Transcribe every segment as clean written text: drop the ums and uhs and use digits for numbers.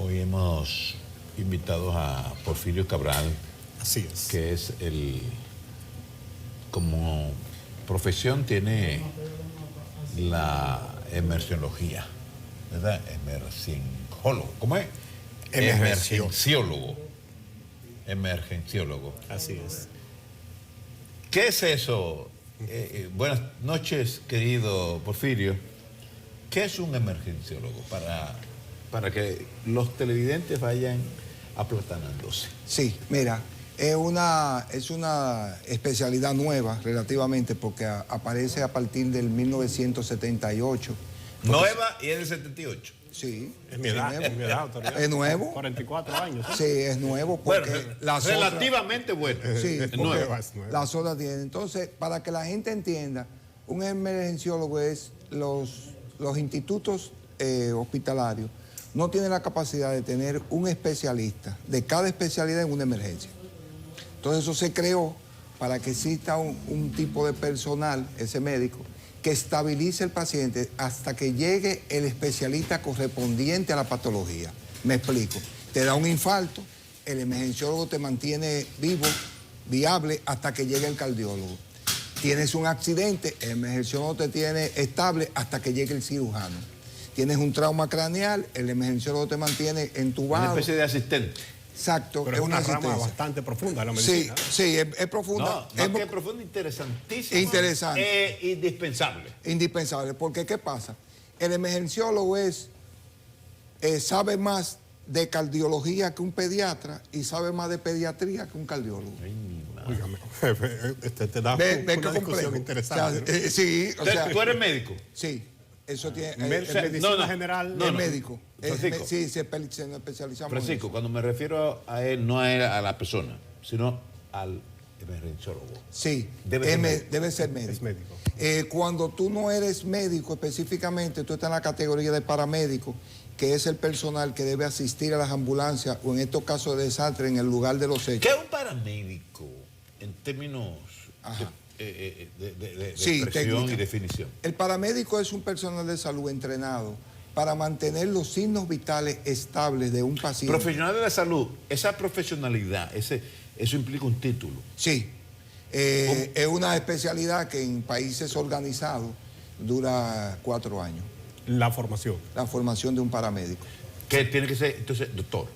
Hoy hemos invitado a Porfirio Cabral, Así es. que es como profesión tiene la emergenciología, ¿verdad? Emergenciólogo, ¿cómo es? Emergenciólogo. Así es. ¿Qué es eso? Buenas noches, querido Porfirio. ¿Qué es un emergenciólogo? Para que los televidentes vayan aplatanándose. Sí, mira, es una especialidad nueva relativamente porque aparece a partir del 1978. Nueva y es del 78. Sí. Es mi edad, autoridad. ¿Es nuevo? 44 años. Sí, es nuevo porque Bueno, relativamente bueno. Sí, Es porque nuevo. las otras tienen. Entonces, para que la gente entienda, un emergenciólogo es los institutos hospitalarios no tienen la capacidad de tener un especialista de cada especialidad en una emergencia. Entonces eso se creó para que exista un tipo de personal, ese médico, que estabilice el paciente hasta que llegue el especialista correspondiente a la patología. Me explico. Te da un infarto, el emergenciólogo te mantiene vivo, viable, hasta que llegue el cardiólogo. Tienes un accidente, el emergenciólogo te tiene estable hasta que llegue el cirujano. Tienes un trauma craneal, el emergenciólogo te mantiene entubado. Una especie de asistente. Exacto. Pero es una rama asistencia bastante profunda de la Sí, medicina. sí, es profunda. No, que es profunda, interesantísima. Interesante. Indispensable. Indispensable, porque ¿qué pasa? El emergenciólogo sabe más de cardiología que un pediatra y sabe más de pediatría que un cardiólogo. Óigame, te da Ve una qué discusión complejo. interesante. O sea, sí, o sea, ¿Tú eres médico? sí, eso tiene... Medicina general. es médico. Francisco. Sí, se especializamos Francisco, en eso. cuando me refiero a él, no a la persona, sino al emergenciólogo. Sí, Debe ser médico. debe ser médico. Es médico. Cuando tú no eres médico específicamente, tú estás en la categoría de paramédico, que es el personal que debe asistir a las ambulancias o en estos casos de desastre en el lugar de los hechos. ¿Qué es un paramédico en términos de Sí, expresión técnica. y definición? El paramédico es un personal de salud entrenado para mantener los signos vitales estables de un paciente. Profesional de la salud, esa profesionalidad, eso implica un título. Sí, es una especialidad que en países organizados dura 4 años, La formación. la formación de un paramédico. Que tiene que ser, entonces, doctor.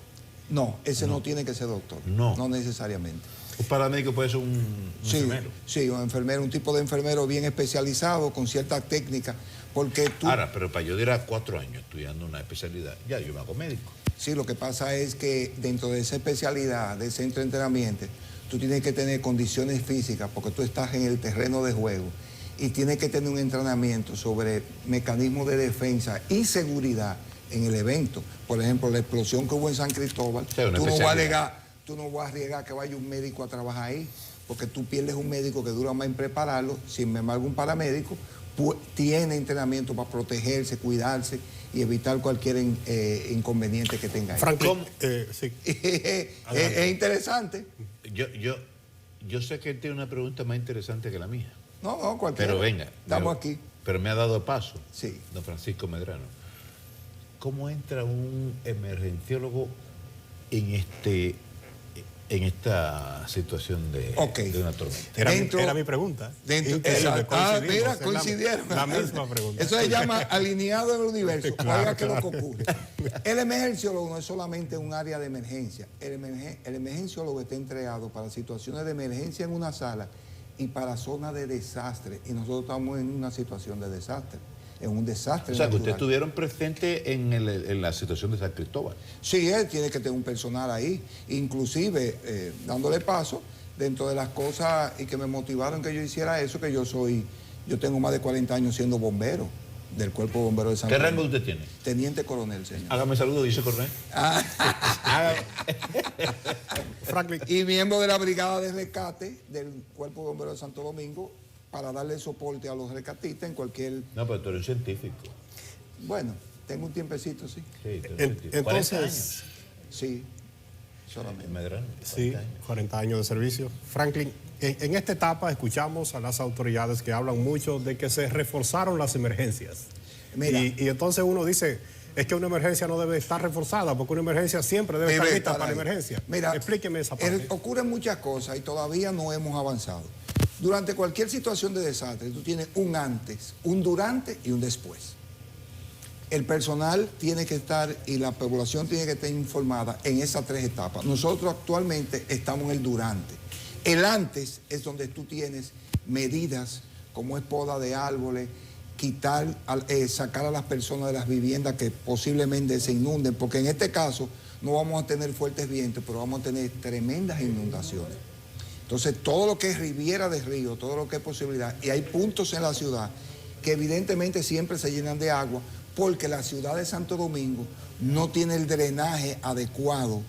No, ese no tiene que ser doctor, No. no necesariamente. Un paramédico puede ser un Sí, enfermero. sí, un enfermero, un tipo de enfermero bien especializado, con ciertas técnicas, porque tú... Ahora, pero para yo durar 4 años estudiando una especialidad, ya yo me hago médico. Sí, lo que pasa es que dentro de esa especialidad, de centro de entrenamiento, tú tienes que tener condiciones físicas porque tú estás en el terreno de juego y tienes que tener un entrenamiento sobre mecanismos de defensa y seguridad en el evento. Por ejemplo, la explosión que hubo en San Cristóbal, Sí, una tú no especialidad. vas a arriesgar que vaya un médico a trabajar ahí, porque tú pierdes un médico que dura más en prepararlo. Sin embargo, un paramédico tiene entrenamiento para protegerse, cuidarse y evitar cualquier inconveniente que tenga ahí. Franklin, sí. Es interesante. Yo sé que él tiene una pregunta más interesante que la mía. No, cualquiera. Pero venga. Estamos aquí. Pero me ha dado paso. Sí. Don Francisco Medrano. ¿Cómo entra un emergenciólogo en esta situación de una tormenta? Era mi pregunta. Exacto. Mira, coincidieron. La misma pregunta. Eso se llama alineado en el universo. Claro, Oiga, ¿qué es lo claro. que ocurre? El emergenciólogo no es solamente un área de emergencia. El emergenciólogo está entregado para situaciones de emergencia en una sala y para zonas de desastre. Y nosotros estamos en una situación de desastre. En un desastre O sea, que natural. ustedes estuvieron presentes en la situación de San Cristóbal. Sí, él tiene que tener un personal ahí, inclusive dándole paso dentro de las cosas y que me motivaron que yo hiciera eso, que yo tengo más de 40 años siendo bombero del Cuerpo de Bomberos de San ¿Qué Juan. rango usted tiene? Teniente coronel, señor. Hágame saludo, dice Coronel. Franklin, Y miembro de la Brigada de Rescate del Cuerpo de Bomberos de Santo Domingo para darle soporte a los rescatistas en cualquier... No, pero tú eres un científico. Bueno, tengo un tiempecito, sí. Sí, tú eres un científico. 40 años. entonces, Sí, solamente. Medrano, 40 sí, años. 40 años de servicio. Franklin, en esta etapa escuchamos a las autoridades que hablan mucho de que se reforzaron las emergencias. Mira. Y entonces uno dice, es que una emergencia no debe estar reforzada, porque una emergencia siempre debe estar lista para la emergencia. Mira, explíqueme esa parte. Ocurren muchas cosas y todavía no hemos avanzado. Durante cualquier situación de desastre, tú tienes un antes, un durante y un después. El personal tiene que estar y la población tiene que estar informada en esas 3 etapas. Nosotros actualmente estamos en el durante. El antes es donde tú tienes medidas como es poda de árboles, sacar a las personas de las viviendas que posiblemente se inunden, porque en este caso no vamos a tener fuertes vientos, pero vamos a tener tremendas inundaciones. Entonces, todo lo que es riviera de río, todo lo que es posibilidad, y hay puntos en la ciudad que evidentemente siempre se llenan de agua, porque la ciudad de Santo Domingo no tiene el drenaje adecuado.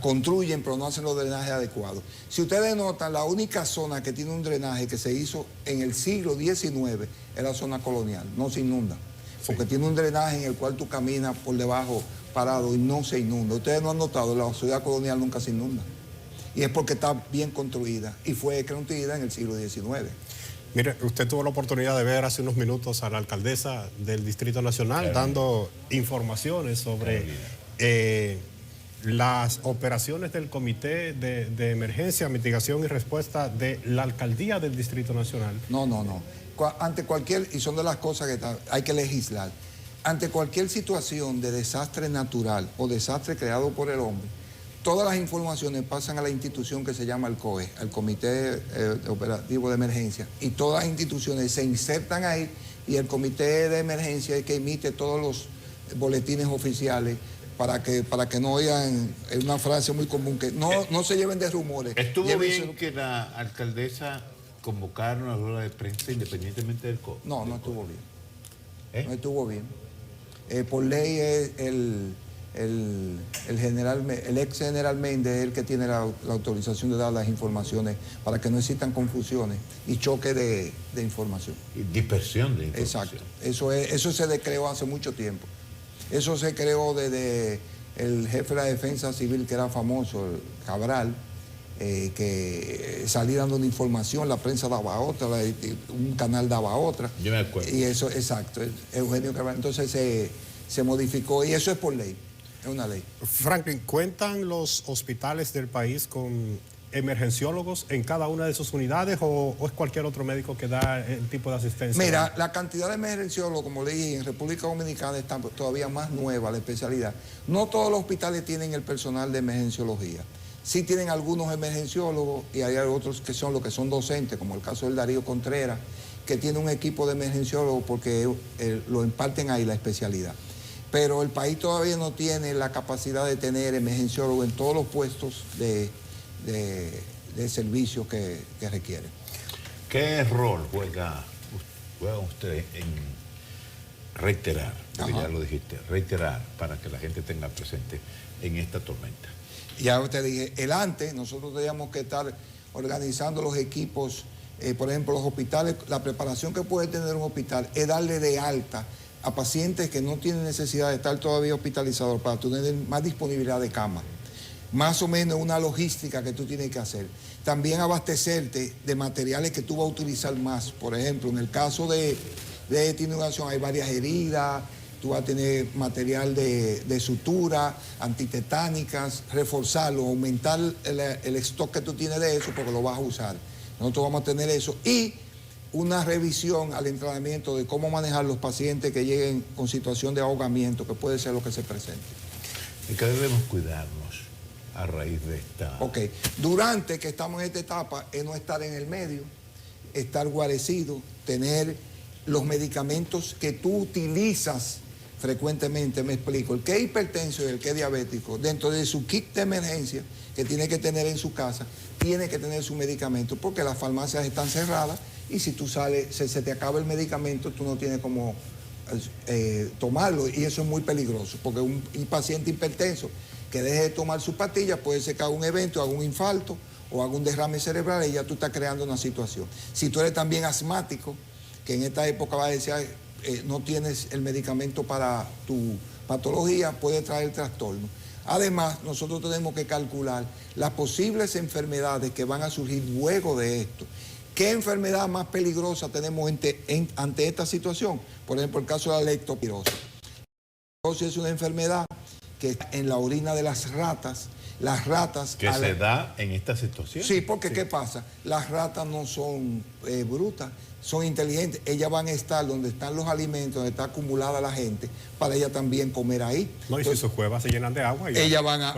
Construyen, pero no hacen los drenajes adecuados. Si ustedes notan, la única zona que tiene un drenaje que se hizo en el siglo XIX es la zona colonial, no se inunda, porque tiene un drenaje en el cual tú caminas por debajo parado y no se inunda. Ustedes no han notado, la ciudad colonial nunca se inunda, y es porque está bien construida y fue construida en el siglo XIX. Mire, usted tuvo la oportunidad de ver hace unos minutos a la alcaldesa del Distrito Nacional dando informaciones sobre las operaciones del Comité de Emergencia, Mitigación y Respuesta de la Alcaldía del Distrito Nacional. No. Ante cualquier, y son de las cosas que hay que legislar, ante cualquier situación de desastre natural o desastre creado por el hombre, todas las informaciones pasan a la institución que se llama el COE, el Comité Operativo de Emergencia, y todas las instituciones se insertan ahí y el Comité de Emergencia es que emite todos los boletines oficiales para que no oigan una frase muy común, que no se lleven de rumores. ¿Estuvo bien que la alcaldesa convocara una rueda de prensa independientemente del COE? No estuvo bien. No estuvo bien. Por ley es el ex general Méndez es el que tiene la autorización de dar las informaciones para que no existan confusiones y choque de información. Y dispersión de información. Exacto. Eso se creó hace mucho tiempo. Eso se creó desde el jefe de la defensa civil, que era famoso, el Cabral, que salía dando una información, la prensa daba otra, un canal daba otra. Yo me acuerdo. Y eso, exacto, Eugenio Cabral. Entonces se modificó y eso es por ley, es una ley. Franklin, ¿cuentan los hospitales del país con emergenciólogos en cada una de sus unidades o es cualquier otro médico que da el tipo de asistencia? Mira, la cantidad de emergenciólogos, como le dije, en República Dominicana está todavía más nueva la especialidad. No todos los hospitales tienen el personal de emergenciología. Sí tienen algunos emergenciólogos y hay otros que son los que son docentes, como el caso del Darío Contreras, que tiene un equipo de emergenciólogos porque lo imparten ahí la especialidad. Pero el país todavía no tiene la capacidad de tener emergenciólogos en todos los puestos de servicios que requieren. ¿Qué rol juega usted en reiterar, porque ya lo dijiste, reiterar para que la gente tenga presente en esta tormenta? Ya te dije, nosotros teníamos que estar organizando los equipos, por ejemplo, los hospitales. La preparación que puede tener un hospital es darle de alta a pacientes que no tienen necesidad de estar todavía hospitalizados para tener más disponibilidad de cama. Más o menos una logística que tú tienes que hacer. También abastecerte de materiales que tú vas a utilizar más. Por ejemplo, en el caso de esta inundación hay varias heridas, tú vas a tener material de sutura, antitetánicas, reforzarlo, aumentar el stock que tú tienes de eso porque lo vas a usar. Nosotros vamos a tener eso y una revisión al entrenamiento de cómo manejar los pacientes que lleguen con situación de ahogamiento, que puede ser lo que se presente. ¿Y qué debemos cuidarnos a raíz de esta? Ok, durante que estamos en esta etapa es no estar en el medio, estar guarecido, tener los medicamentos que tú utilizas frecuentemente. Me explico, el que es hipertenso y el que es diabético, dentro de su kit de emergencia que tiene que tener en su casa, tiene que tener su medicamento porque las farmacias están cerradas y si tú sales, se te acaba el medicamento, tú no tienes cómo tomarlo y eso es muy peligroso porque un paciente hipertenso que deje de tomar sus pastillas puede ser que haga un evento, haga un infarto o haga un derrame cerebral y ya tú estás creando una situación. Si tú eres también asmático, que en esta época va a decir no tienes el medicamento para tu patología, puede traer trastorno. Además, nosotros tenemos que calcular las posibles enfermedades que van a surgir luego de esto. ¿Qué enfermedad más peligrosa tenemos ante esta situación? Por ejemplo, el caso de la leptospirosis. es una enfermedad que está en la orina de las ratas. Las ratas... Que se da en esta situación. Sí, porque ¿qué pasa? Las ratas no son brutas, son inteligentes. Ellas van a estar donde están los alimentos, donde está acumulada la gente, para ellas también comer ahí. No, y entonces, si sus cuevas se llenan de agua... ellas van a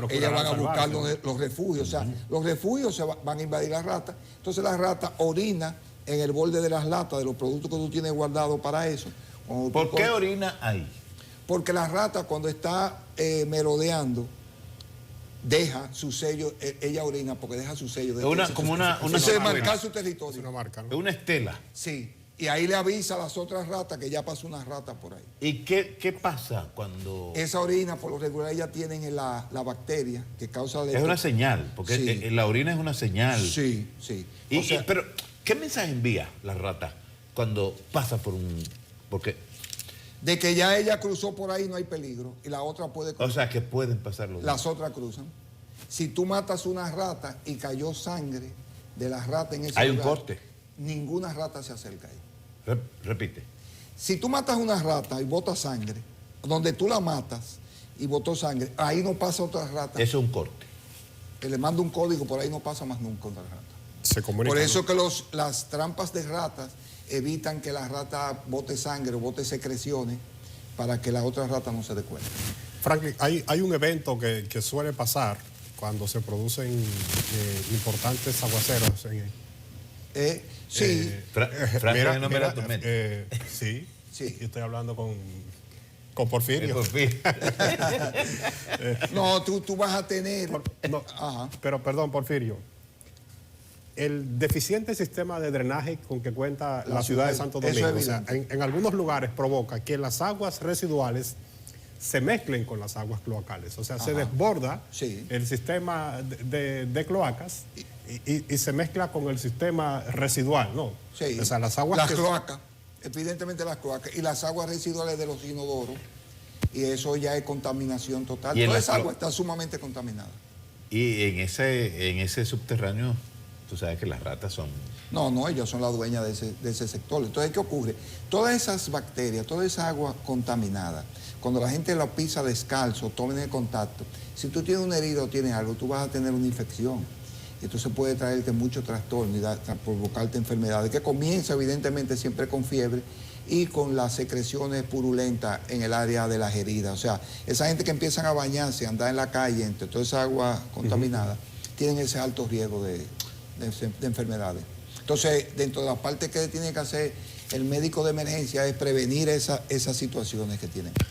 buscar los refugios. O sea, los refugios van a invadir las ratas. Entonces las ratas orinan en el borde de las latas, de los productos que tú tienes guardados para eso. ¿Por qué orina ahí? Porque la rata cuando está merodeando, deja su sello, ella orina porque deja su sello. Como una marcar su territorio. Es una marca, ¿no? Es una estela. Sí, y ahí le avisa a las otras ratas que ya pasó una rata por ahí. ¿Y qué pasa cuando...? Esa orina, por lo regular, ella tiene la bacteria que causa... Es una señal, porque sí. La orina es una señal. Sí, sí. Pero, ¿qué mensaje envía la rata cuando pasa por un...? Porque... De que ya ella cruzó por ahí no hay peligro y la otra puede cruzar. O sea, que pueden pasar los Las otras cruzan. Si tú matas una rata y cayó sangre de la rata en ese lugar... Hay un corte. Ninguna rata se acerca ahí. Repite. Si tú matas una rata y botas sangre, donde tú la matas y botó sangre, ahí no pasa otra rata. Eso es un corte. Que le manda un código, por ahí no pasa más nunca otra rata. Se comunica, por eso ¿no? que las trampas de ratas evitan que la rata bote sangre o bote secreciones para que la otra rata no se dé cuenta. Franklin, hay un evento que suele pasar cuando se producen importantes aguaceros. Sí. Franklin no me da tu mente. Sí. Sí. Yo estoy hablando con Porfirio. No, tú vas a tener... Ajá. Pero perdón, Porfirio. El deficiente sistema de drenaje con que cuenta la ciudad de Santo Domingo, o sea, en algunos lugares provoca que las aguas residuales se mezclen con las aguas cloacales. O sea, se desborda el sistema de cloacas y se mezcla con el sistema residual, ¿no? Sí. O sea, las aguas... cloacas, evidentemente las cloacas, y las aguas residuales de los inodoros, y eso ya es contaminación total. Toda esa agua está sumamente contaminada. Y en ese subterráneo... Tú sabes que las ratas son... No, ellos son las dueñas de ese sector. Entonces, ¿qué ocurre? Todas esas bacterias, toda esa agua contaminada, cuando la gente la pisa descalzo, tomen el contacto, si tú tienes una herida o tienes algo, tú vas a tener una infección. Y entonces puede traerte mucho trastorno y provocarte enfermedades, que comienza evidentemente siempre con fiebre y con las secreciones purulentas en el área de las heridas. O sea, esa gente que empiezan a bañarse, a andar en la calle, entre toda esa agua contaminada, tienen ese alto riesgo de enfermedades. Entonces, dentro de la parte que tiene que hacer el médico de emergencia es prevenir esas situaciones que tienen.